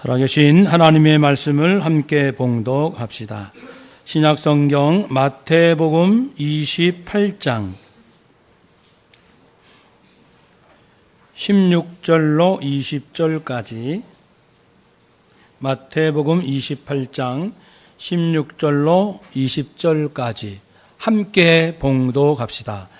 살아계신 하나님의 말씀을 함께 봉독합시다. 신약성경 마태복음 28장 16절로 20절까지, 마태복음 28장 16절로 20절까지 함께 봉독합시다.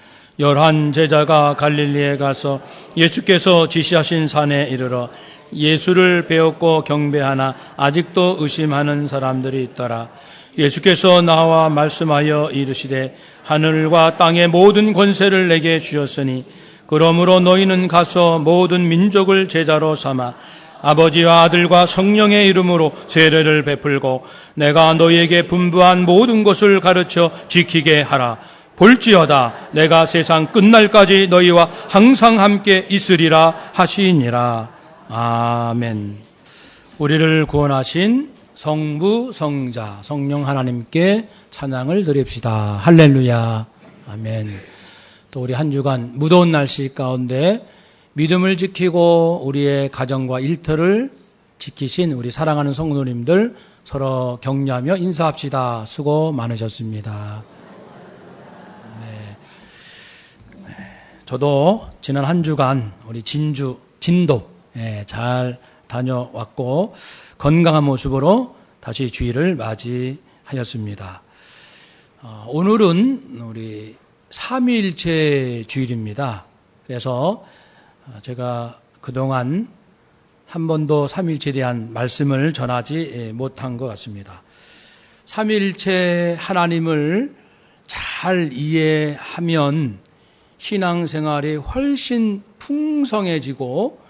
11 제자가 갈릴리에 가서 예수께서 지시하신 산에 이르러 예수를 배웠고 경배하나 아직도 의심하는 사람들이 있더라. 예수께서 나와 말씀하여 이르시되 하늘과 땅의 모든 권세를 내게 주셨으니 그러므로 너희는 가서 모든 민족을 제자로 삼아 아버지와 아들과 성령의 이름으로 세례를 베풀고 내가 너희에게 분부한 모든 것을 가르쳐 지키게 하라. 볼지어다 내가 세상 끝날까지 너희와 항상 함께 있으리라 하시니라. 아멘. 우리를 구원하신 성부, 성자, 성령 하나님께 찬양을 드립시다. 할렐루야. 아멘. 또 우리 한 주간 무더운 날씨 가운데 믿음을 지키고 우리의 가정과 일터를 지키신 우리 사랑하는 성도님들 서로 격려하며 인사합시다. 수고 많으셨습니다. 네. 저도 지난 한 주간 우리 진도 잘 다녀왔고 건강한 모습으로 다시 주일을 맞이하였습니다. 오늘은 우리 삼위일체 주일입니다. 그래서 제가 그동안 한 번도 삼위일체에 대한 말씀을 전하지 못한 것 같습니다. 삼위일체 하나님을 잘 이해하면 신앙생활이 훨씬 풍성해지고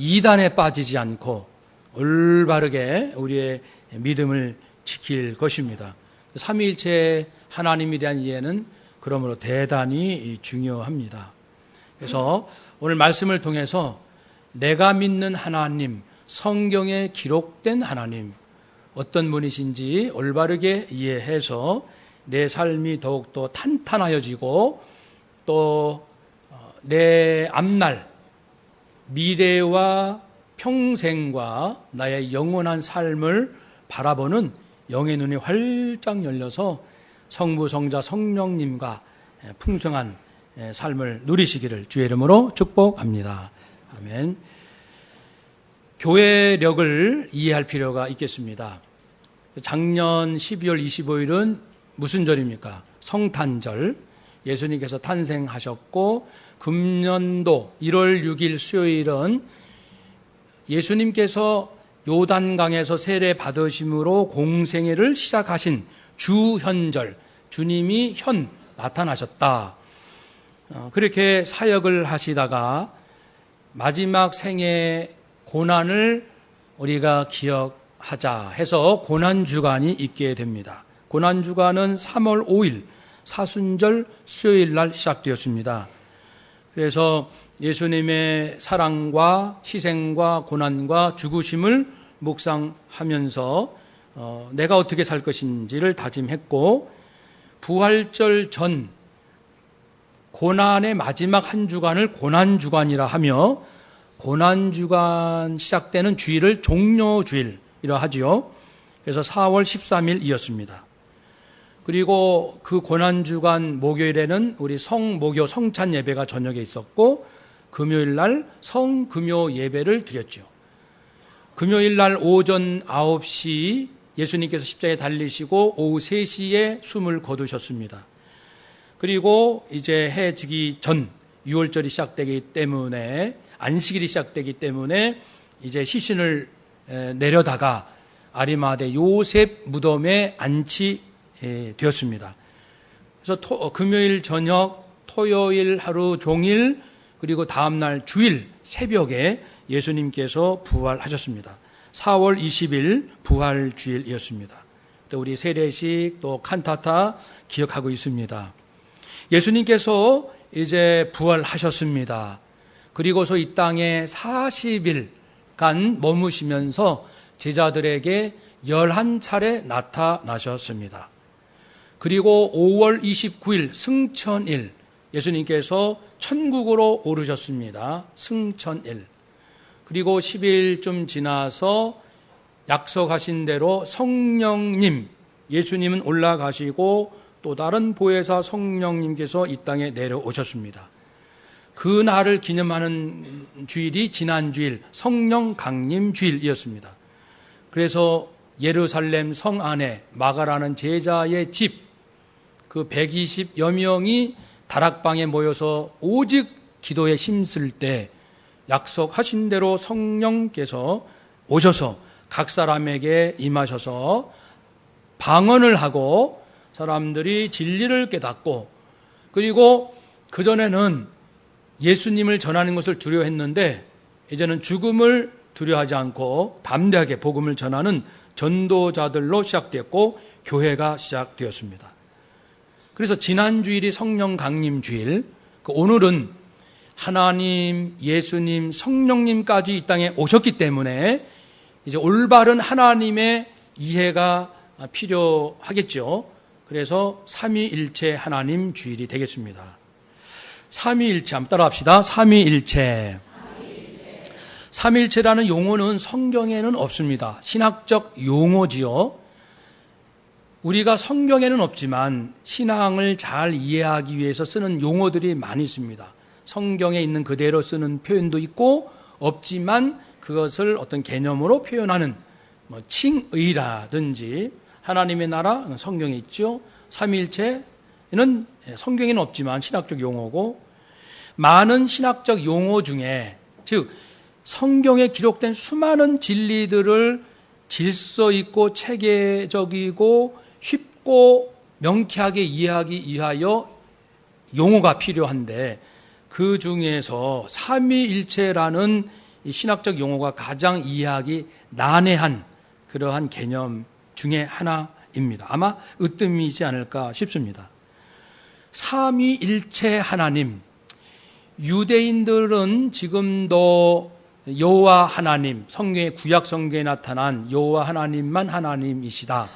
이단에 빠지지 않고 올바르게 우리의 믿음을 지킬 것입니다. 삼위일체 하나님에 대한 이해는 그러므로 대단히 중요합니다. 그래서 오늘 말씀을 통해서 내가 믿는 하나님, 성경에 기록된 하나님, 어떤 분이신지 올바르게 이해해서 내 삶이 더욱더 탄탄하여지고 또 내 앞날, 미래와 평생과 나의 영원한 삶을 바라보는 영의 눈이 활짝 열려서 성부, 성자, 성령님과 풍성한 삶을 누리시기를 주의 이름으로 축복합니다. 아멘. 교회력을 이해할 필요가 있겠습니다. 작년 12월 25일은 무슨 절입니까? 성탄절. 예수님께서 탄생하셨고 금년도 1월 6일 수요일은 예수님께서 요단강에서 세례 받으심으로 공생애를 시작하신 주현절, 주님이 나타나셨다. 그렇게 사역을 하시다가 마지막 생애 고난을 우리가 기억하자 해서 고난주간이 있게 됩니다. 고난주간은 3월 5일 사순절 수요일 날 시작되었습니다. 그래서 예수님의 사랑과 희생과 고난과 죽으심을 묵상하면서 내가 어떻게 살 것인지를 다짐했고, 부활절 전 고난의 마지막 한 주간을 고난주간이라 하며 고난주간 시작되는 주일을 종료주일이라 하지요. 그래서 4월 13일이었습니다. 그리고 그 고난주간 목요일에는 우리 성목요 성찬 예배가 저녁에 있었고 금요일 날 성금요 예배를 드렸죠. 금요일 날 오전 9시 예수님께서 십자가에 달리시고 오후 3시에 숨을 거두셨습니다. 그리고 이제 해 지기 전 6월절이 시작되기 때문에 안식일이 시작되기 때문에 이제 시신을 내려다가 아리마대 요셉 무덤에 안치되었습니다. 그래서 금요일 저녁, 토요일 하루 종일, 그리고 다음날 주일 새벽에 예수님께서 부활하셨습니다. 4월 20일 부활주일이었습니다. 또 우리 세례식 또 칸타타 기억하고 있습니다. 예수님께서 이제 부활하셨습니다. 그리고서 이 땅에 40일간 머무시면서 제자들에게 11차례 나타나셨습니다. 그리고 5월 29일 승천일 예수님께서 천국으로 오르셨습니다. 승천일. 그리고 10일쯤 지나서 약속하신 대로 성령님, 예수님은 올라가시고 또 다른 보혜사 성령님께서 이 땅에 내려오셨습니다. 그 날을 기념하는 주일이 지난주일 성령 강림 주일이었습니다. 그래서 예루살렘 성 안에 마가라는 제자의 집, 그 120여 명이 다락방에 모여서 오직 기도에 힘쓸 때 약속하신 대로 성령께서 오셔서 각 사람에게 임하셔서 방언을 하고 사람들이 진리를 깨닫고, 그리고 그전에는 예수님을 전하는 것을 두려워했는데 이제는 죽음을 두려워하지 않고 담대하게 복음을 전하는 전도자들로 시작됐고 교회가 시작되었습니다. 그래서 지난 주일이 성령 강림 주일, 오늘은 하나님, 예수님, 성령님까지 이 땅에 오셨기 때문에 이제 올바른 하나님의 이해가 필요하겠죠. 그래서 삼위일체 하나님 주일이 되겠습니다. 삼위일체 한번 따라합시다. 삼위일체. 삼위일체라는 용어는 성경에는 없습니다. 신학적 용어지요. 우리가 성경에는 없지만 신앙을 잘 이해하기 위해서 쓰는 용어들이 많이 있습니다. 성경에 있는 그대로 쓰는 표현도 있고, 없지만 그것을 어떤 개념으로 표현하는 칭의라든지, 하나님의 나라 성경에 있죠. 삼위일체는 성경에는 없지만 신학적 용어고, 많은 신학적 용어 중에, 즉 성경에 기록된 수많은 진리들을 질서 있고 체계적이고 쉽고 명쾌하게 이해하기 위하여 용어가 필요한데, 그 중에서 삼위일체라는 신학적 용어가 가장 이해하기 난해한 그러한 개념 중에 하나입니다. 아마 으뜸이지 않을까 싶습니다. 삼위일체 하나님, 유대인들은 지금도 여호와 하나님, 성경의 구약 성경에 나타난 여호와 하나님만 하나님이시다,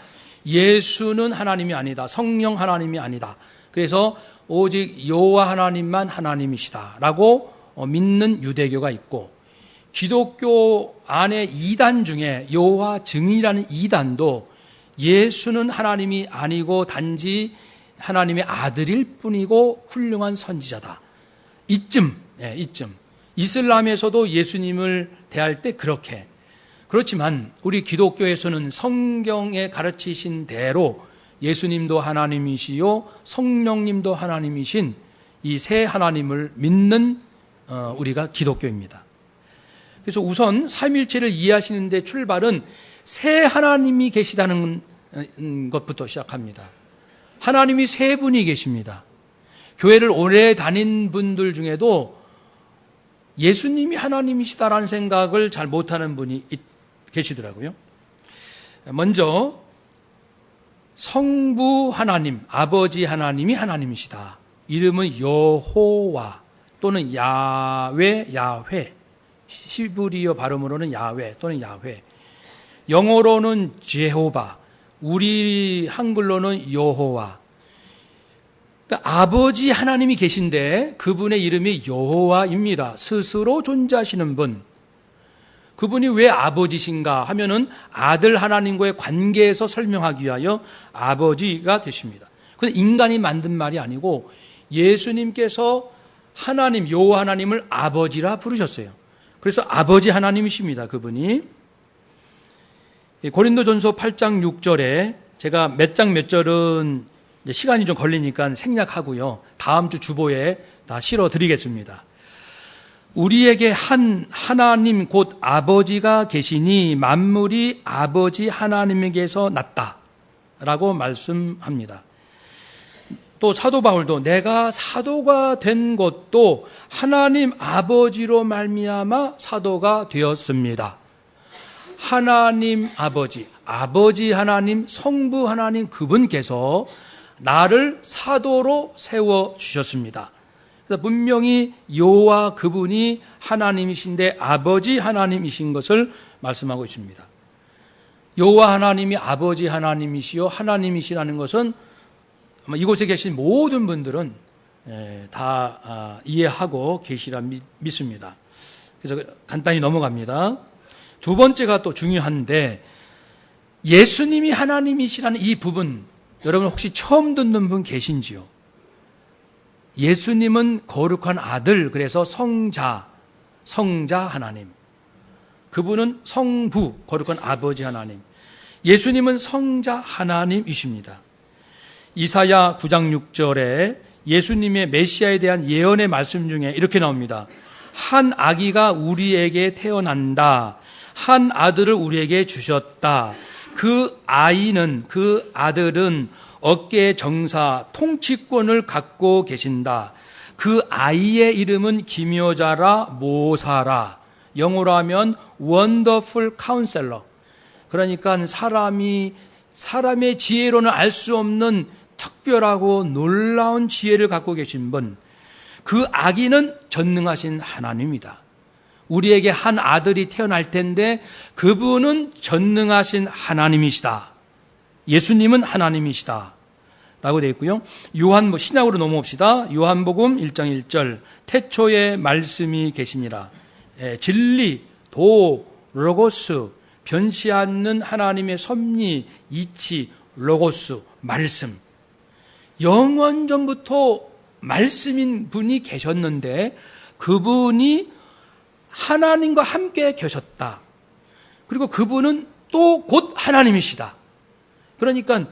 예수는 하나님이 아니다, 성령 하나님이 아니다, 그래서 오직 여호와 하나님만 하나님이시다라고 믿는 유대교가 있고, 기독교 안에 2단 중에 여호와 증인이라는 2단도 예수는 하나님이 아니고 단지 하나님의 아들일 뿐이고 훌륭한 선지자다, 이쯤. 이슬람에서도 예수님을 대할 때 그렇게. 그렇지만 우리 기독교에서는 성경에 가르치신 대로 예수님도 하나님이시요 성령님도 하나님이신 이 세 하나님을 믿는 우리가 기독교입니다. 그래서 우선 삼위일체를 이해하시는 데 출발은 세 하나님이 계시다는 것부터 시작합니다. 하나님이 세 분이 계십니다. 교회를 오래 다닌 분들 중에도 예수님이 하나님이시다라는 생각을 잘 못하는 분이 계시더라고요. 먼저 성부 하나님, 아버지 하나님이 하나님이시다. 이름은 여호와 또는 야훼, 히브리어 발음으로는 야훼 또는 야훼, 영어로는 제호바, 우리 한글로는 여호와. 그러니까 아버지 하나님이 계신데 그분의 이름이 여호와입니다. 스스로 존재하시는 분. 그분이 왜 아버지신가 하면은 아들 하나님과의 관계에서 설명하기 위하여 아버지가 되십니다. 그런데 인간이 만든 말이 아니고 예수님께서 하나님, 여호와 하나님을 아버지라 부르셨어요. 그래서 아버지 하나님이십니다. 그분이. 고린도전서 8장 6절에 제가 몇 장 몇 절은 시간이 좀 걸리니까 생략하고요, 다음 주 주보에 다 실어드리겠습니다. 우리에게 한 하나님 곧 아버지가 계시니 만물이 아버지 하나님에게서 났다라고 말씀합니다. 또 사도 바울도 내가 사도가 된 것도 하나님 아버지로 말미암아 사도가 되었습니다. 하나님 아버지, 아버지 하나님, 성부 하나님, 그분께서 나를 사도로 세워주셨습니다. 그래서 분명히 여호와 그분이 하나님이신데 아버지 하나님이신 것을 말씀하고 있습니다. 여호와 하나님이 아버지 하나님이시요 하나님이시라는 것은 아마 이곳에 계신 모든 분들은 다 이해하고 계시라 믿습니다. 그래서 간단히 넘어갑니다. 두 번째가 또 중요한데, 예수님이 하나님이시라는 이 부분, 여러분 혹시 처음 듣는 분 계신지요? 예수님은 거룩한 아들, 그래서 성자 하나님. 그분은 성부, 거룩한 아버지 하나님. 예수님은 성자 하나님이십니다. 이사야 9장 6절에 예수님의 메시아에 대한 예언의 말씀 중에 이렇게 나옵니다. 한 아기가 우리에게 태어난다. 한 아들을 우리에게 주셨다. 그 아들은 어깨에 정사, 통치권을 갖고 계신다. 그 아이의 이름은 기묘자라 모사라. 영어로 하면 원더풀 카운셀러. 그러니까 사람의 지혜로는 알 수 없는 특별하고 놀라운 지혜를 갖고 계신 분. 그 아기는 전능하신 하나님입니다. 우리에게 한 아들이 태어날 텐데 그분은 전능하신 하나님이시다. 예수님은 하나님이시다. 라고 되어 있고요. 신약으로 넘어옵시다. 요한복음 1장 1절. 태초에 말씀이 계시니라. 진리, 도, 로고스, 변치 않는 하나님의 섭리, 이치, 로고스, 말씀. 영원 전부터 말씀인 분이 계셨는데 그분이 하나님과 함께 계셨다. 그리고 그분은 또 곧 하나님이시다. 그러니까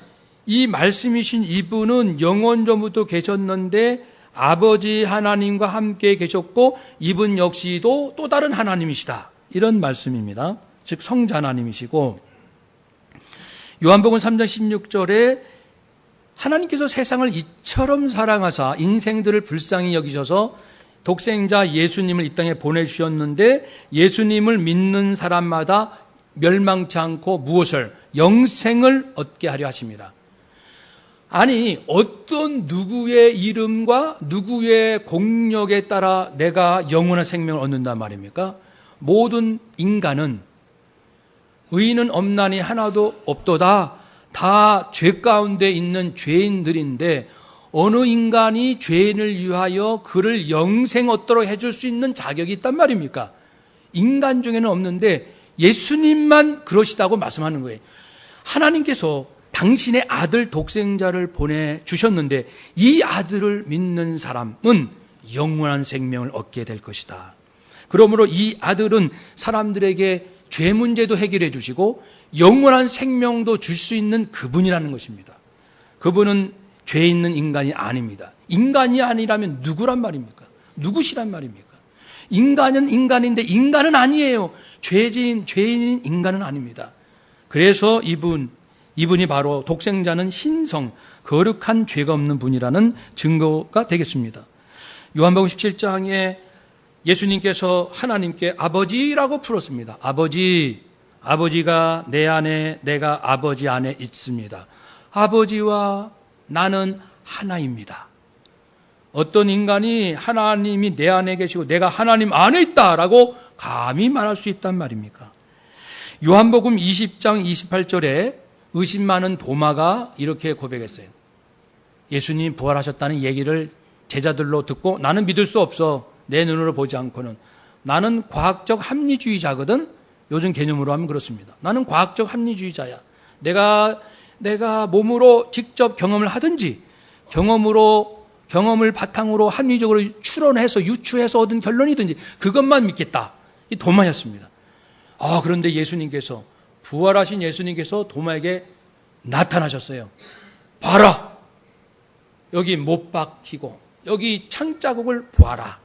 이 말씀이신 이분은 영원 전부터 계셨는데 아버지 하나님과 함께 계셨고 이분 역시도 또 다른 하나님이시다. 이런 말씀입니다. 즉 성자 하나님이시고, 요한복음 3장 16절에 하나님께서 세상을 이처럼 사랑하사 인생들을 불쌍히 여기셔서 독생자 예수님을 이 땅에 보내주셨는데 예수님을 믿는 사람마다 멸망치 않고 무엇을? 영생을 얻게 하려 하십니다. 아니, 어떤 누구의 이름과 누구의 공력에 따라 내가 영원한 생명을 얻는단 말입니까? 모든 인간은 의인은 없나니 하나도 없도다. 다 죄 가운데 있는 죄인들인데 어느 인간이 죄인을 위하여 그를 영생 얻도록 해줄 수 있는 자격이 있단 말입니까? 인간 중에는 없는데 예수님만 그러시다고 말씀하는 거예요. 하나님께서 당신의 아들 독생자를 보내주셨는데 이 아들을 믿는 사람은 영원한 생명을 얻게 될 것이다. 그러므로 이 아들은 사람들에게 죄 문제도 해결해 주시고 영원한 생명도 줄 수 있는 그분이라는 것입니다. 그분은 죄 있는 인간이 아닙니다. 인간이 아니라면 누구란 말입니까? 누구시란 말입니까? 인간은 인간인데 인간은 아니에요. 죄인 인간은 아닙니다. 그래서 이분이 바로 독생자는 신성, 거룩한 죄가 없는 분이라는 증거가 되겠습니다. 요한복음 17장에 예수님께서 하나님께 아버지라고 풀었습니다. 아버지가 내 안에, 내가 아버지 안에 있습니다. 아버지와 나는 하나입니다. 어떤 인간이 하나님이 내 안에 계시고 내가 하나님 안에 있다라고 감히 말할 수 있단 말입니까? 요한복음 20장 28절에 의심 많은 도마가 이렇게 고백했어요. 예수님 부활하셨다는 얘기를 제자들로 듣고 나는 믿을 수 없어. 내 눈으로 보지 않고는. 나는 과학적 합리주의자거든. 요즘 개념으로 하면 그렇습니다. 나는 과학적 합리주의자야. 내가 몸으로 직접 경험을 하든지 경험을 바탕으로 합리적으로 추론해서 유추해서 얻은 결론이든지 그것만 믿겠다. 이 도마였습니다. 그런데 예수님께서 부활하신 예수님께서 도마에게 나타나셨어요. 봐라. 여기 못 박히고 여기 창자국을 보아라.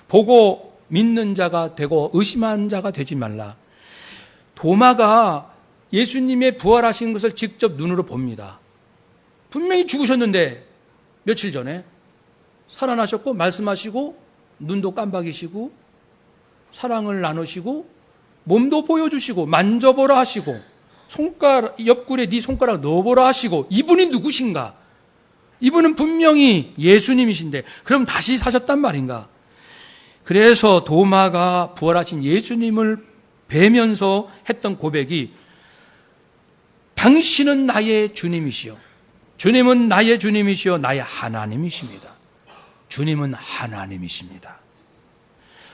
보고 믿는 자가 되고 의심하는 자가 되지 말라. 도마가 예수님의 부활하신 것을 직접 눈으로 봅니다. 분명히 죽으셨는데 며칠 전에 살아나셨고 말씀하시고 눈도 깜박이시고 사랑을 나누시고 몸도 보여주시고 만져보라 하시고 옆구리에 네 손가락 넣어보라 하시고 이분이 누구신가? 이분은 분명히 예수님이신데 그럼 다시 사셨단 말인가? 그래서 도마가 부활하신 예수님을 뵈면서 했던 고백이 당신은 나의 주님이시여. 주님은 나의 주님이시여 나의 하나님이십니다. 주님은 하나님이십니다.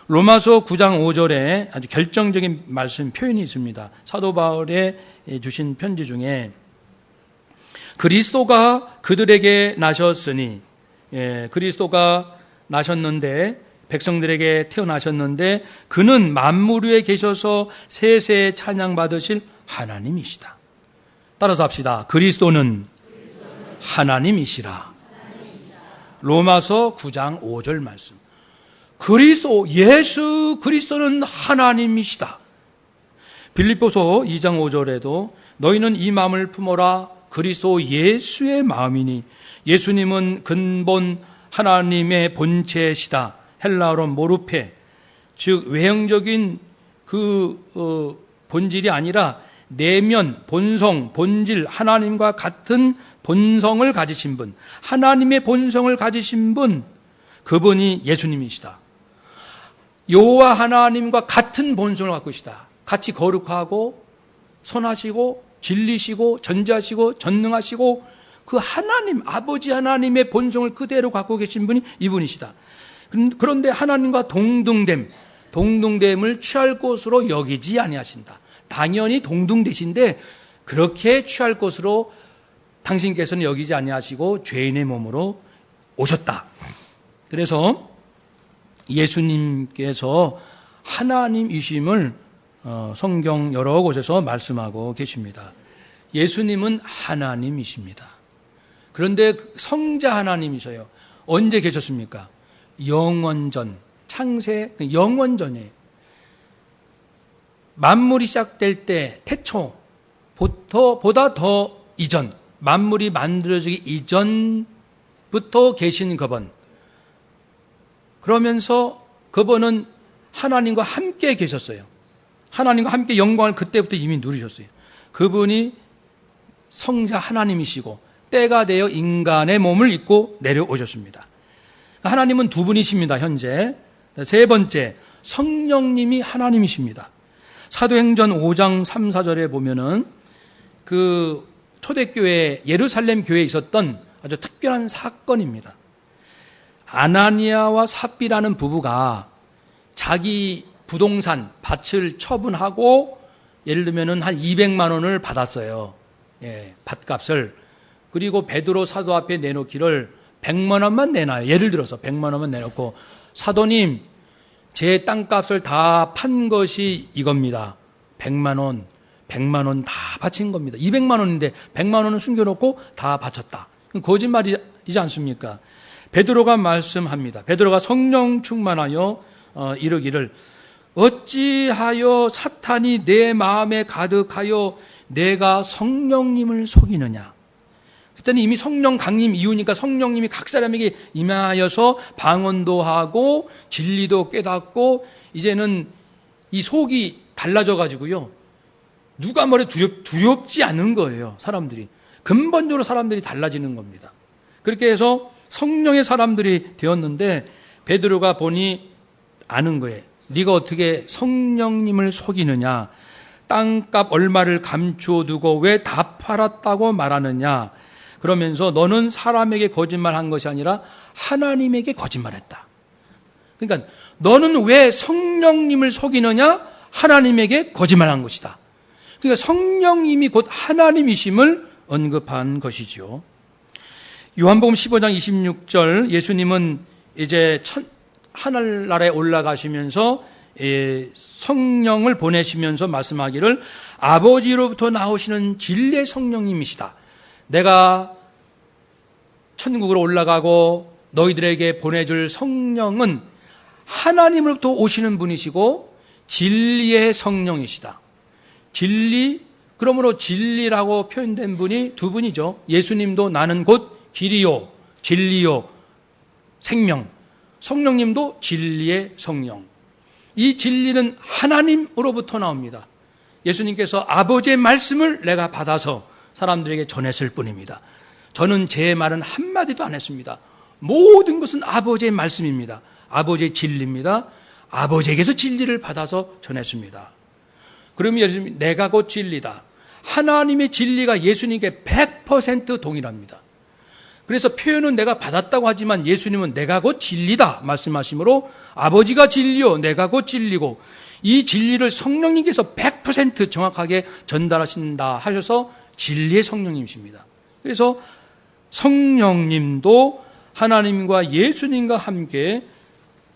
로마서 9장 5절에 아주 결정적인 말씀 표현이 있습니다. 사도 바울의 주신 편지 중에 그리스도가 그들에게 나셨으니, 그리스도가 나셨는데, 백성들에게 태어나셨는데 그는 만물 위에 계셔서 세세에 찬양받으실 하나님이시다. 따라서 합시다. 그리스도는 하나님이시라. 로마서 9장 5절 말씀. 그리스도, 예수 그리스도는 하나님이시다. 빌립보서 2장 5절에도 너희는 이 마음을 품어라. 그리스도 예수의 마음이니 예수님은 근본 하나님의 본체시다. 헬라어로 모르페, 즉 외형적인 그 본질이 아니라 내면, 본성, 본질, 하나님과 같은 본성을 가지신 분, 하나님의 본성을 가지신 분, 그분이 예수님이시다. 여호와 하나님과 같은 본성을 갖고 계시다. 같이 거룩하고 선하시고 진리시고 전지하시고 전능하시고 그 하나님, 아버지 하나님의 본성을 그대로 갖고 계신 분이 이분이시다. 그런데 하나님과 동등됨을 취할 것으로 여기지 아니하신다. 당연히 동등되신데 그렇게 취할 것으로 당신께서는 여기지 아니하시고 죄인의 몸으로 오셨다. 그래서 예수님께서 하나님이심을 성경 여러 곳에서 말씀하고 계십니다. 예수님은 하나님이십니다. 그런데 성자 하나님이셔요. 언제 계셨습니까? 영원전, 창세, 영원전이에요. 만물이 시작될 때, 태초보다 더 이전, 만물이 만들어지기 이전부터 계신 그분. 그러면서 그분은 하나님과 함께 계셨어요. 하나님과 함께 영광을 그때부터 이미 누리셨어요. 그분이 성자 하나님이시고 때가 되어 인간의 몸을 입고 내려오셨습니다. 하나님은 두 분이십니다. 현재. 세 번째, 성령님이 하나님이십니다. 사도행전 5장 3, 4절에 보면은 그 초대교회 예루살렘 교회에 있었던 아주 특별한 사건입니다. 아나니아와 삽비라는 부부가 자기 부동산 밭을 처분하고 예를 들면은 한 200만 원을 받았어요. 밭값을. 그리고 베드로 사도 앞에 내놓기를 100만 원만 내놔요. 예를 들어서 100만 원만 내놓고 사도님 제 땅값을 다 판 것이 이겁니다. 100만 원 다 바친 겁니다. 200만 원인데 100만 원은 숨겨놓고 다 바쳤다. 거짓말이지 않습니까? 베드로가 말씀합니다. 베드로가 성령 충만하여 이르기를 어찌하여 사탄이 내 마음에 가득하여 내가 성령님을 속이느냐. 그때는 이미 성령 강림 이후니까 성령님이 각 사람에게 임하여서 방언도 하고 진리도 깨닫고 이제는 이 속이 달라져 가지고요. 누가 뭐래 두렵지 않은 거예요. 사람들이. 근본적으로 사람들이 달라지는 겁니다. 그렇게 해서 성령의 사람들이 되었는데 베드로가 보니 아는 거예요. 네가 어떻게 성령님을 속이느냐. 땅값 얼마를 감춰두고 왜 다 팔았다고 말하느냐. 그러면서 너는 사람에게 거짓말한 것이 아니라 하나님에게 거짓말했다. 그러니까 너는 왜 성령님을 속이느냐? 하나님에게 거짓말한 것이다. 그러니까 성령님이 곧 하나님이심을 언급한 것이죠. 요한복음 15장 26절 예수님은 이제 하늘나라에 올라가시면서 성령을 보내시면서 말씀하기를 아버지로부터 나오시는 진리의 성령님이시다. 내가 천국으로 올라가고 너희들에게 보내줄 성령은 하나님으로부터 오시는 분이시고 진리의 성령이시다. 진리, 그러므로 진리라고 표현된 분이 두 분이죠. 예수님도 나는 곧 길이요, 진리요, 생명. 성령님도 진리의 성령. 이 진리는 하나님으로부터 나옵니다. 예수님께서 아버지의 말씀을 내가 받아서 사람들에게 전했을 뿐입니다. 저는 제 말은 한마디도 안 했습니다. 모든 것은 아버지의 말씀입니다. 아버지의 진리입니다. 아버지에게서 진리를 받아서 전했습니다. 그러면 예수님이 내가 곧 진리다. 하나님의 진리가 예수님께 100% 동일합니다. 그래서 표현은 내가 받았다고 하지만 예수님은 내가 곧 진리다 말씀하시므로 아버지가 진리요 내가 곧 진리고 이 진리를 성령님께서 100% 정확하게 전달하신다 하셔서 진리의 성령님이십니다. 그래서 성령님도 하나님과 예수님과 함께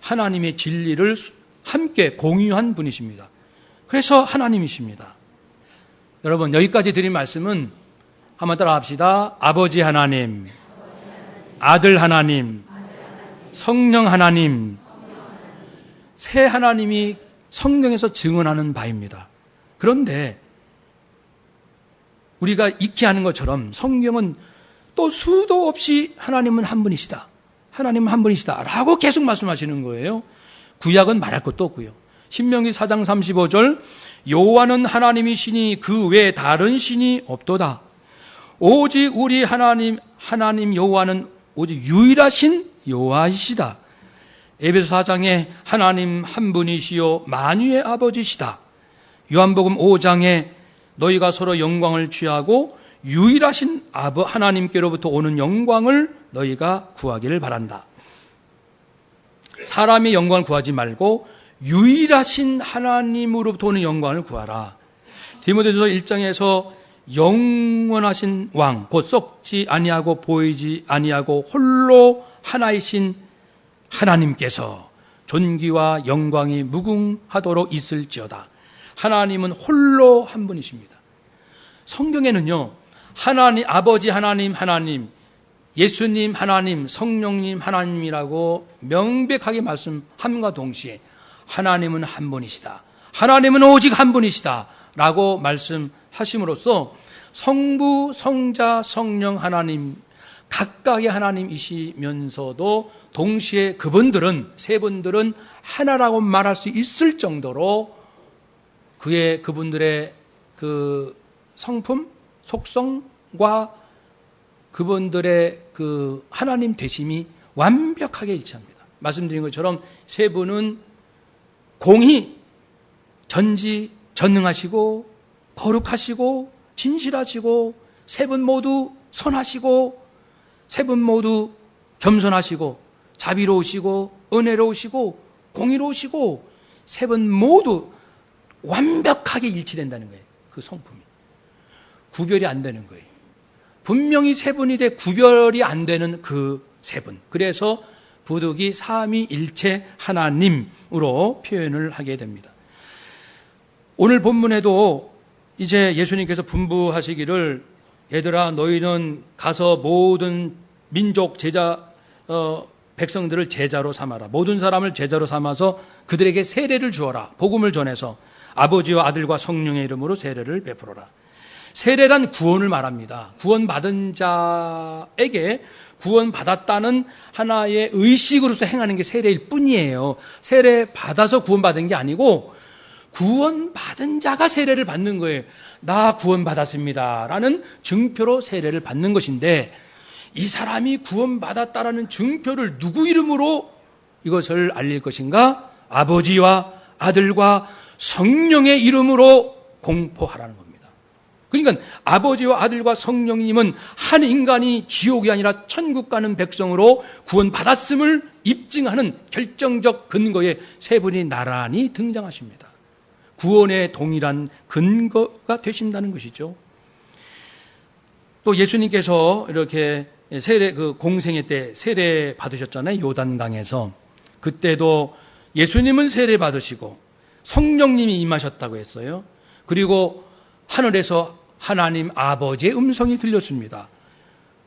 하나님의 진리를 함께 공유한 분이십니다. 그래서 하나님이십니다. 여러분 여기까지 드린 말씀은 한번 따라 합시다. 아버지 하나님, 아들 하나님, 성령 하나님, 세 하나님이 성경에서 증언하는 바입니다. 그런데 우리가 익히 아는 것처럼 성경은 또 수도 없이 하나님은 한 분이시다. 하나님은 한 분이시다. 라고 계속 말씀하시는 거예요. 구약은 말할 것도 없고요. 신명기 4장 35절 여호와는 하나님이시니 그 외에 다른 신이 없도다. 오직 우리 하나님 여호와는 오직 유일하신 여호와이시다. 에베소 4장에 하나님 한 분이시요 만유의 아버지시다. 요한복음 5장에 너희가 서로 영광을 취하고 유일하신 하나님께로부터 오는 영광을 너희가 구하기를 바란다. 사람의 영광을 구하지 말고 유일하신 하나님으로부터 오는 영광을 구하라. 디모데전서 1장에서 영원하신 왕, 곧 썩지 아니하고 보이지 아니하고 홀로 하나이신 하나님께서 존귀와 영광이 무궁하도록 있을지어다. 하나님은 홀로 한 분이십니다. 성경에는요, 하나님, 아버지 하나님, 예수님 하나님, 성령님 하나님이라고 명백하게 말씀함과 동시에 하나님은 한 분이시다. 하나님은 오직 한 분이시다. 라고 말씀하심으로써 성부, 성자, 성령 하나님 각각의 하나님이시면서도 동시에 세 분들은 하나라고 말할 수 있을 정도로 그분들의 그 성품, 속성과 그분들의 그 하나님 되심이 완벽하게 일치합니다. 말씀드린 것처럼 세 분은 공히 전능하시고 거룩하시고 진실하시고 세 분 모두 선하시고 세 분 모두 겸손하시고 자비로우시고 은혜로우시고 공의로우시고 세 분 모두 완벽하게 일치된다는 거예요. 그 성품이 구별이 안 되는 거예요. 분명히 세 분인데 구별이 안 되는 그 세 분. 그래서 부득이 삼위일체 하나님으로 표현을 하게 됩니다. 오늘 본문에도 이제 예수님께서 분부하시기를 얘들아 너희는 가서 모든 민족 백성들을 제자로 삼아라. 모든 사람을 제자로 삼아서 그들에게 세례를 주어라. 복음을 전해서 아버지와 아들과 성령의 이름으로 세례를 베풀어라. 세례란 구원을 말합니다. 구원받은 자에게 구원받았다는 하나의 의식으로서 행하는 게 세례일 뿐이에요. 세례 받아서 구원받은 게 아니고 구원받은 자가 세례를 받는 거예요. 나 구원받았습니다 라는 증표로 세례를 받는 것인데 이 사람이 구원받았다라는 증표를 누구 이름으로 이것을 알릴 것인가? 아버지와 아들과 성령의 이름으로 공포하라는 겁니다. 그러니까 아버지와 아들과 성령님은 한 인간이 지옥이 아니라 천국 가는 백성으로 구원받았음을 입증하는 결정적 근거에 세 분이 나란히 등장하십니다. 구원의 동일한 근거가 되신다는 것이죠. 또 예수님께서 이렇게 공생애 때 세례 받으셨잖아요. 요단강에서. 그때도 예수님은 세례 받으시고 성령님이 임하셨다고 했어요. 그리고 하늘에서 하나님 아버지의 음성이 들렸습니다.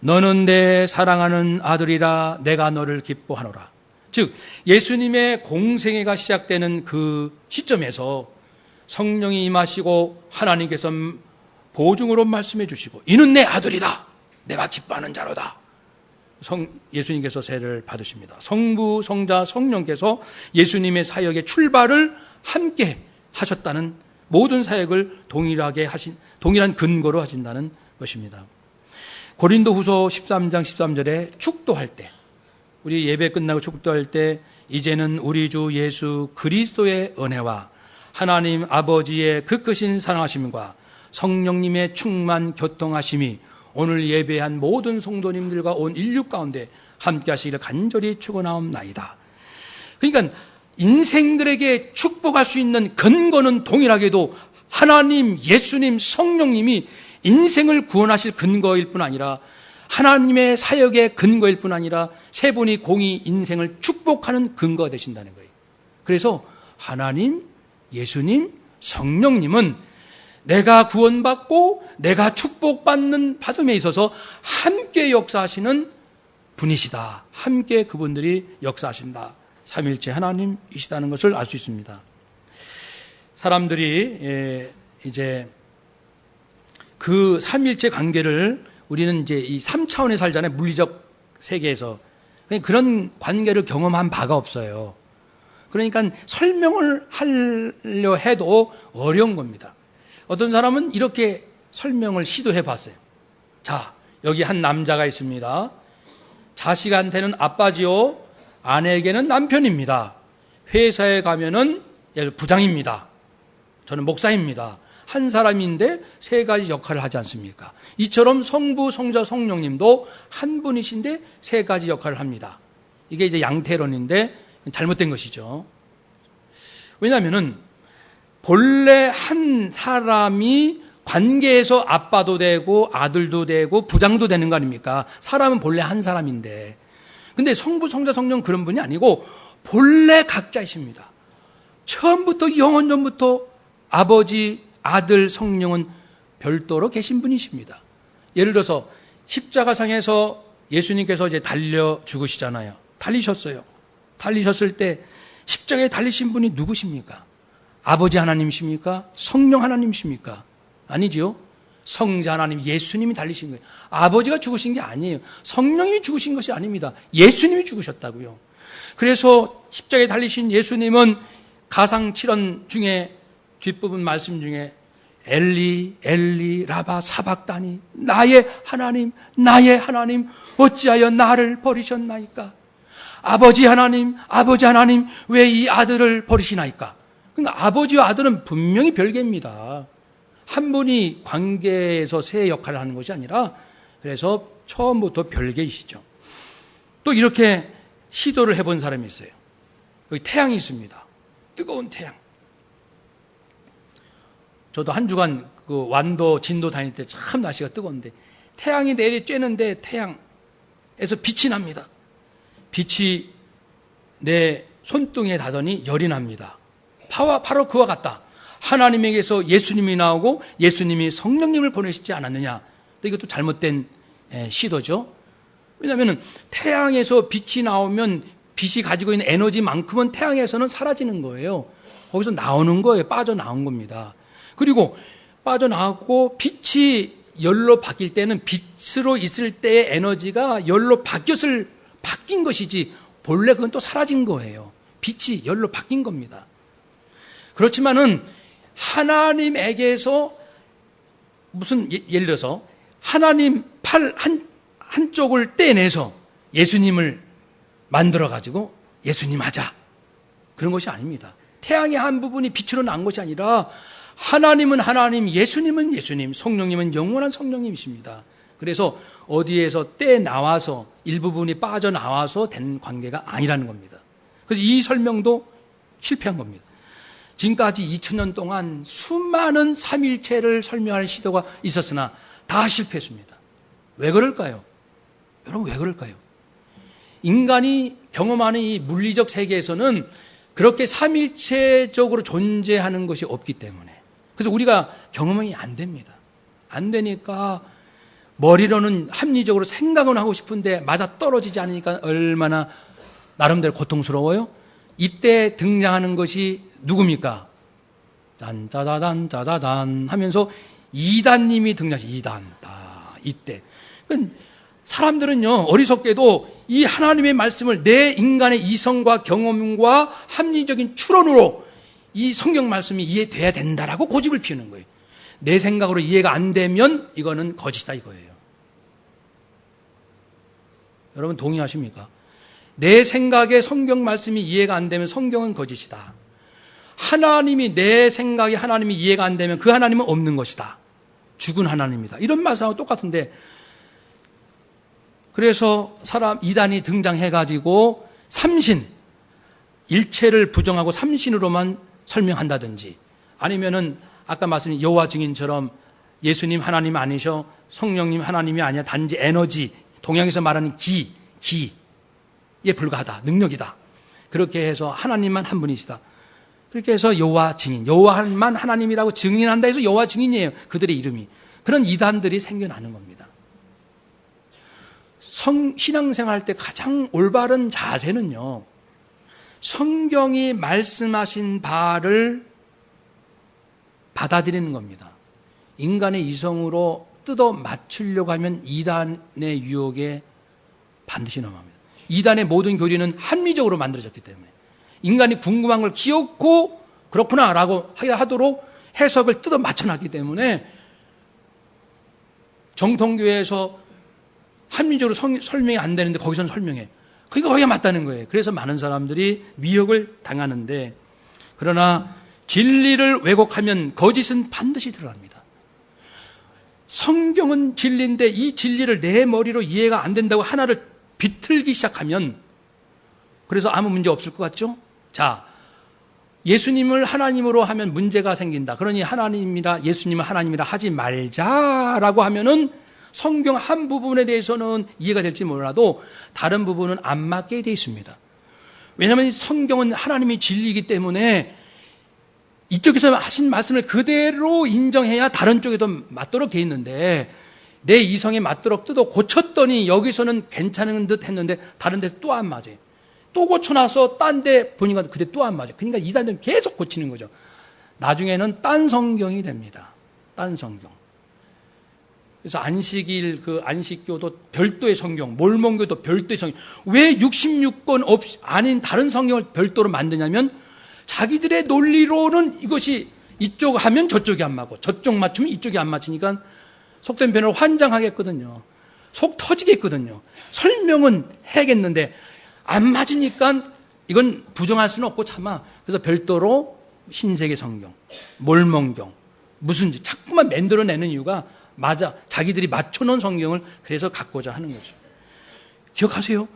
너는 내 사랑하는 아들이라 내가 너를 기뻐하노라. 즉 예수님의 공생애가 시작되는 그 시점에서 성령이 임하시고 하나님께서 보증으로 말씀해 주시고 이는 내 아들이다. 내가 기뻐하는 자로다. 예수님께서 세례를 받으십니다. 성부, 성자, 성령께서 예수님의 사역의 출발을 함께 하셨다는 모든 사역을 동일한 근거로 하신다는 것입니다. 고린도후서 13장 13절에 축도할 때 우리 예배 끝나고 축도할 때 이제는 우리 주 예수 그리스도의 은혜와 하나님 아버지의 그 크신 사랑하심과 성령님의 충만 교통하심이 오늘 예배한 모든 성도님들과 온 인류 가운데 함께 하시기를 간절히 축원하옵나이다. 그러니까 인생들에게 축복할 수 있는 근거는 동일하게도 하나님, 예수님, 성령님이 인생을 구원하실 근거일 뿐 아니라 하나님의 사역의 근거일 뿐 아니라 세 분이 공히 인생을 축복하는 근거가 되신다는 거예요. 그래서 하나님, 예수님, 성령님은 내가 구원받고 내가 축복받는 받음에 있어서 함께 역사하시는 분이시다. 함께 그분들이 역사하신다. 삼일째 하나님이시다는 것을 알 수 있습니다. 사람들이 이제 그 삼일째 관계를 우리는 이제 이 3차원에 살잖아요. 물리적 세계에서. 그런 관계를 경험한 바가 없어요. 그러니까 설명을 하려 해도 어려운 겁니다. 어떤 사람은 이렇게 설명을 시도해 봤어요. 자, 여기 한 남자가 있습니다. 자식한테는 아빠지요. 아내에게는 남편입니다. 회사에 가면은 부장입니다. 저는 목사입니다. 한 사람인데 세 가지 역할을 하지 않습니까? 이처럼 성부, 성자, 성령님도 한 분이신데 세 가지 역할을 합니다. 이게 이제 양태론인데 잘못된 것이죠. 왜냐하면은 본래 한 사람이 관계에서 아빠도 되고 아들도 되고 부장도 되는 거 아닙니까? 사람은 본래 한 사람인데. 근데 성부, 성자, 성령 그런 분이 아니고 본래 각자이십니다. 처음부터 영원전부터 아버지, 아들, 성령은 별도로 계신 분이십니다. 예를 들어서 십자가상에서 예수님께서 이제 달려 죽으시잖아요. 달리셨어요. 달리셨을 때 십자가에 달리신 분이 누구십니까? 아버지 하나님이십니까? 성령 하나님이십니까? 아니죠. 성자 하나님 예수님이 달리신 거예요. 아버지가 죽으신 게 아니에요. 성령님이 죽으신 것이 아닙니다. 예수님이 죽으셨다고요. 그래서 십자가에 달리신 예수님은 가상 7원 중에 뒷부분 말씀 중에 엘리 엘리 라바 사박다니 나의 하나님 어찌하여 나를 버리셨나이까? 아버지 하나님 왜 이 아들을 버리시나이까? 그러니까 아버지와 아들은 분명히 별개입니다. 한 분이 관계에서 세 역할을 하는 것이 아니라 그래서 처음부터 별개이시죠. 또 이렇게 시도를 해본 사람이 있어요. 여기 태양이 있습니다. 뜨거운 태양. 저도 한 주간 그 완도 진도 다닐 때 참 날씨가 뜨거운데 태양이 내리 쬐는데 태양에서 빛이 납니다. 빛이 내 손등에 닿으니 열이 납니다. 바로 그와 같다. 하나님에게서 예수님이 나오고 예수님이 성령님을 보내시지 않았느냐. 이것도 잘못된 시도죠. 왜냐하면 태양에서 빛이 나오면 빛이 가지고 있는 에너지만큼은 태양에서는 사라지는 거예요. 거기서 나오는 거예요. 빠져나온 겁니다. 그리고 빠져나왔고 빛이 열로 바뀔 때는 빛으로 있을 때의 에너지가 열로 바뀐 것이지 본래 그건 또 사라진 거예요. 빛이 열로 바뀐 겁니다. 그렇지만은 하나님에게서 무슨 예를 들어서 하나님 팔 한쪽을 떼내서 예수님을 만들어가지고 예수님 하자. 그런 것이 아닙니다. 태양의 한 부분이 빛으로 난 것이 아니라 하나님은 하나님, 예수님은 예수님, 성령님은 영원한 성령님이십니다. 그래서 어디에서 떼나와서 일부분이 빠져나와서 된 관계가 아니라는 겁니다. 그래서 이 설명도 실패한 겁니다. 지금까지 2000년 동안 수많은 삼일체를 설명하는 시도가 있었으나 다 실패했습니다. 왜 그럴까요? 여러분 왜 그럴까요? 인간이 경험하는 이 물리적 세계에서는 그렇게 삼일체적으로 존재하는 것이 없기 때문에 그래서 우리가 경험이 안 됩니다. 안 되니까 머리로는 합리적으로 생각은 하고 싶은데 맞아 떨어지지 않으니까 얼마나 나름대로 고통스러워요? 이때 등장하는 것이 누굽니까? 짠짜자잔 짜자잔 하면서 이단님이 등장하시 이단. 이때. 사람들은요 어리석게도 이 하나님의 말씀을 내 인간의 이성과 경험과 합리적인 추론으로 이 성경 말씀이 이해돼야 된다라고 고집을 피우는 거예요. 내 생각으로 이해가 안 되면 이거는 거짓이다 이거예요. 여러분 동의하십니까? 내 생각에 성경 말씀이 이해가 안 되면 성경은 거짓이다. 하나님이 내 생각에 하나님이 이해가 안 되면 그 하나님은 없는 것이다. 죽은 하나님이다. 이런 말씀하고 똑같은데 그래서 이단이 등장해가지고 삼신, 일체를 부정하고 삼신으로만 설명한다든지, 아니면은 아까 말씀드린 여호와 증인처럼 예수님 하나님 아니셔, 성령님 하나님이 아니야, 단지 에너지, 동양에서 말하는 기에 불과하다, 능력이다. 그렇게 해서 하나님만 한 분이시다. 그렇게 해서 여호와 증인, 여호와만 하나님이라고 증인한다 해서 여호와 증인이에요. 그들의 이름이. 그런 이단들이 생겨나는 겁니다. 신앙생활 때 가장 올바른 자세는요, 성경이 말씀하신 바를 받아들이는 겁니다. 인간의 이성으로 뜯어 맞추려고 하면 이단의 유혹에 반드시 넘어갑니다. 이단의 모든 교리는 합리적으로 만들어졌기 때문에 인간이 궁금한 걸 기억고 그렇구나라고 하도록 해석을 뜯어 맞춰놨기 때문에 정통교회에서 합리적으로 설명이 안 되는데 거기서는 설명해. 그러니까 거기가 맞다는 거예요. 그래서 많은 사람들이 미혹을 당하는데, 그러나 진리를 왜곡하면 거짓은 반드시 드러납니다. 성경은 진리인데 이 진리를 내 머리로 이해가 안 된다고 하나를 비틀기 시작하면, 그래서 아무 문제 없을 것 같죠? 자, 예수님을 하나님으로 하면 문제가 생긴다. 그러니 하나님이라, 예수님을 하나님이라 하지 말자라고 하면은 성경 한 부분에 대해서는 이해가 될지 몰라도 다른 부분은 안 맞게 되어 있습니다. 왜냐하면 성경은 하나님이 진리이기 때문에 이쪽에서 하신 말씀을 그대로 인정해야 다른 쪽에도 맞도록 되어 있는데, 내 이성에 맞도록 뜯어 고쳤더니 여기서는 괜찮은 듯 했는데 다른 데 또 안 맞아요. 또 고쳐놔서 딴 데 보니까 그때 또 안 맞아요. 그러니까 이단들은 계속 고치는 거죠. 나중에는 딴 성경이 됩니다. 딴 성경. 그래서 안식일, 안식교도 별도의 성경, 몰몬교도 별도의 성경. 왜 66권 아닌 다른 성경을 별도로 만드냐면, 자기들의 논리로는 이것이 이쪽 하면 저쪽이 안 맞고, 저쪽 맞추면 이쪽이 안 맞추니까 속된 표현으로 환장하겠거든요. 속 터지겠거든요. 설명은 해야겠는데 안 맞으니까 이건 부정할 수는 없고 참아. 그래서 별도로 신세계 성경, 몰몬경, 무슨지 자꾸만 만들어내는 이유가, 맞아, 자기들이 맞춰놓은 성경을 그래서 갖고자 하는 거죠. 기억하세요?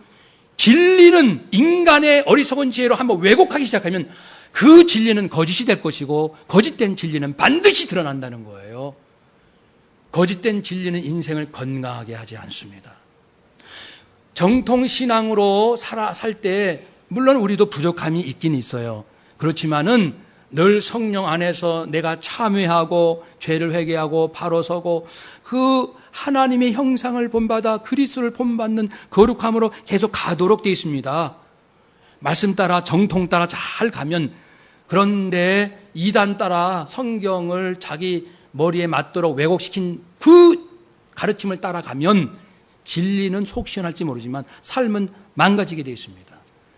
진리는 인간의 어리석은 지혜로 한번 왜곡하기 시작하면 그 진리는 거짓이 될 것이고, 거짓된 진리는 반드시 드러난다는 거예요. 거짓된 진리는 인생을 건강하게 하지 않습니다. 정통신앙으로 살 때 물론 우리도 부족함이 있긴 있어요. 그렇지만은 늘 성령 안에서 내가 참회하고 죄를 회개하고 바로 서고 그 하나님의 형상을 본받아 그리스도를 본받는 거룩함으로 계속 가도록 되어 있습니다. 말씀 따라 정통 따라 잘 가면. 그런데 이단 따라 성경을 자기 머리에 맞도록 왜곡시킨 그 가르침을 따라가면 진리는 속 시원할지 모르지만 삶은 망가지게 되어 있습니다.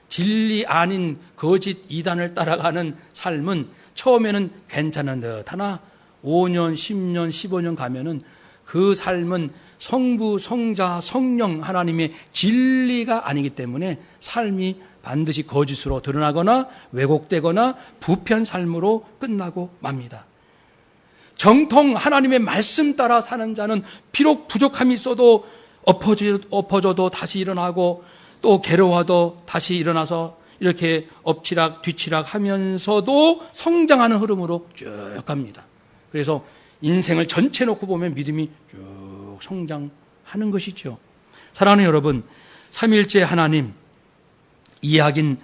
진리 아닌 거짓 이단을 따라가는 삶은 처음에는 괜찮은 듯 하나 5년, 10년, 15년 가면은 그 삶은 성부, 성자, 성령 하나님의 진리가 아니기 때문에 삶이 반드시 거짓으로 드러나거나 왜곡되거나 부패한 삶으로 끝나고 맙니다. 정통 하나님의 말씀 따라 사는 자는 비록 부족함이 있어도 엎어져도 다시 일어나고 또 괴로워도 다시 일어나서 이렇게 엎치락 뒤치락 하면서도 성장하는 흐름으로 쭉 갑니다. 그래서 인생을 전체 놓고 보면 믿음이 쭉 성장하는 것이죠. 사랑하는 여러분, 삼위일체 하나님 이해하긴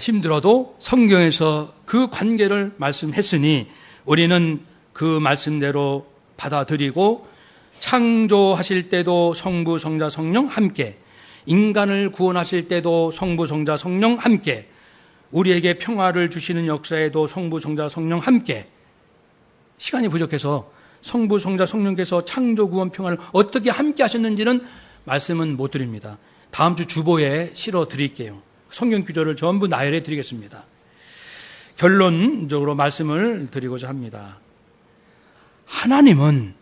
힘들어도 성경에서 그 관계를 말씀했으니 우리는 그 말씀대로 받아들이고 창조하실 때도 성부, 성자, 성령 함께, 인간을 구원하실 때도 성부, 성자, 성령 함께, 우리에게 평화를 주시는 역사에도 성부, 성자, 성령 함께. 시간이 부족해서 성부, 성자, 성령께서 창조, 구원, 평화를 어떻게 함께 하셨는지는 말씀은 못 드립니다. 다음 주 주보에 실어 드릴게요. 성경 구절을 전부 나열해 드리겠습니다. 결론적으로 말씀을 드리고자 합니다. 하나님은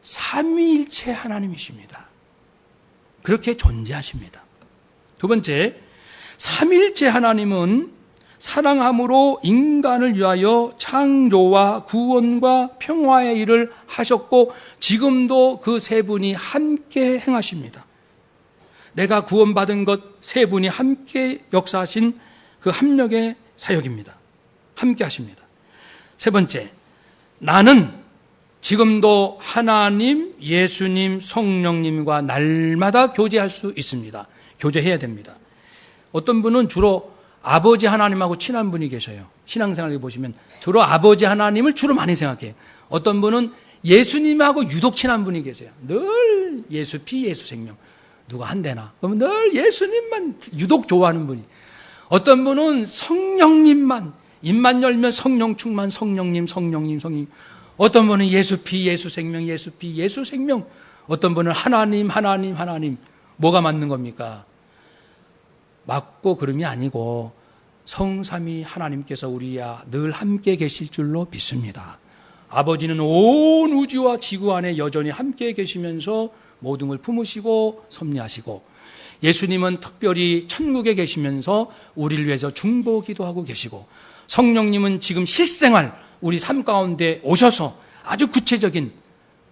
삼위일체 하나님이십니다. 그렇게 존재하십니다. 두 번째, 삼위일체 하나님은 사랑함으로 인간을 위하여 창조와 구원과 평화의 일을 하셨고 지금도 그 세 분이 함께 행하십니다. 내가 구원받은 것 세 분이 함께 역사하신 그 합력의 사역입니다. 함께 하십니다. 세 번째, 나는 지금도 하나님, 예수님, 성령님과 날마다 교제할 수 있습니다. 교제해야 됩니다. 어떤 분은 주로 아버지 하나님하고 친한 분이 계셔요. 신앙생활을 보시면 주로 아버지 하나님을 주로 많이 생각해요. 어떤 분은 예수님하고 유독 친한 분이 계세요. 늘 예수 피, 예수 생명. 누가 한대나. 그러면 늘 예수님만 유독 좋아하는 분이. 어떤 분은 성령님만, 입만 열면 성령 충만, 성령님. 어떤 분은 예수 피, 예수 생명, 예수 피, 예수 생명. 어떤 분은 하나님. 뭐가 맞는 겁니까? 맞고 그름이 아니고 성삼위 하나님께서 우리와 늘 함께 계실 줄로 믿습니다. 아버지는 온 우주와 지구 안에 여전히 함께 계시면서 모든 걸 품으시고 섭리하시고, 예수님은 특별히 천국에 계시면서 우리를 위해서 중보 기도하고 계시고, 성령님은 지금 실생활 우리 삶 가운데 오셔서 아주 구체적인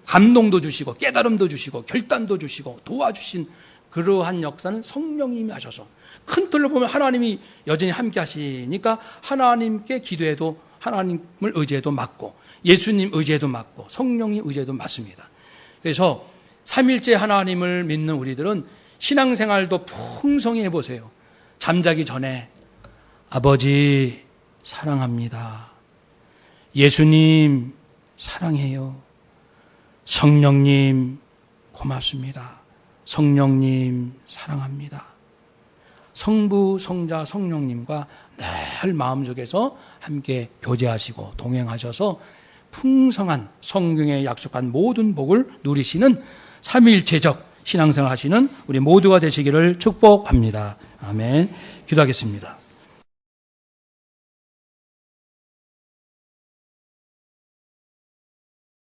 감동도 주시고 깨달음도 주시고 결단도 주시고 도와주신 그러한 역사는 성령님이 하셔서, 큰 틀로 보면 하나님이 여전히 함께 하시니까 하나님께 기도해도, 하나님을 의지해도 맞고, 예수님 의지해도 맞고, 성령님 의지해도 맞습니다. 그래서 삼일째 하나님을 믿는 우리들은 신앙생활도 풍성히 해보세요. 잠자기 전에 아버지 사랑합니다. 예수님 사랑해요. 성령님 고맙습니다. 성령님 사랑합니다. 성부, 성자, 성령님과 늘 마음속에서 함께 교제하시고 동행하셔서 풍성한 성경에 약속한 모든 복을 누리시는 삼위일체적 신앙생활 하시는 우리 모두가 되시기를 축복합니다. 아멘. 기도하겠습니다.